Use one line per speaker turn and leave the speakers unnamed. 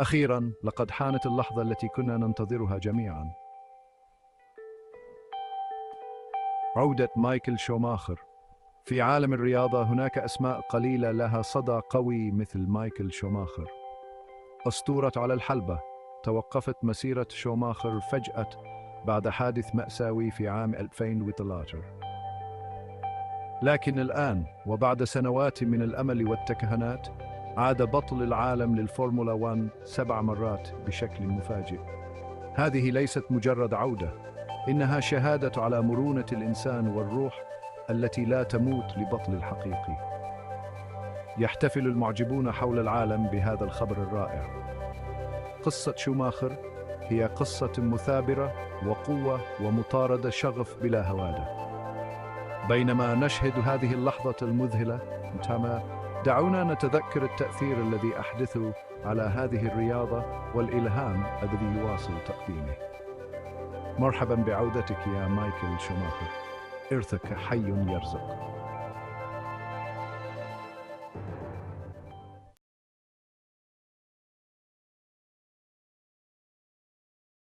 أخيراً لقد حانت اللحظة التي كنا ننتظرها جميعاً. عودة مايكل شوماخر. في عالم الرياضة هناك أسماء قليلة لها صدى قوي مثل مايكل شوماخر. أسطورة على الحلبة. توقفت مسيرة شوماخر فجأة بعد حادث مأساوي في عام 2013. لكن الآن وبعد سنوات من الأمل والتكهنات عاد بطل العالم للفورمولا 1 7 مرات بشكل مفاجئ. هذه ليست مجرد عودة، إنها شهادة على مرونة الإنسان والروح التي لا تموت لبطل الحقيقي. يحتفل المعجبون حول العالم بهذا الخبر الرائع. قصة شوماخر هي قصة مثابرة وقوة ومطاردة شغف بلا هوادة. بينما نشهد هذه اللحظة المذهلة، دعونا نتذكر التأثير الذي أحدثه على هذه الرياضة والإلهام الذي يواصل تقديمه. مرحبا بعودتك يا مايكل شوماخر، إرثك حي يرزق.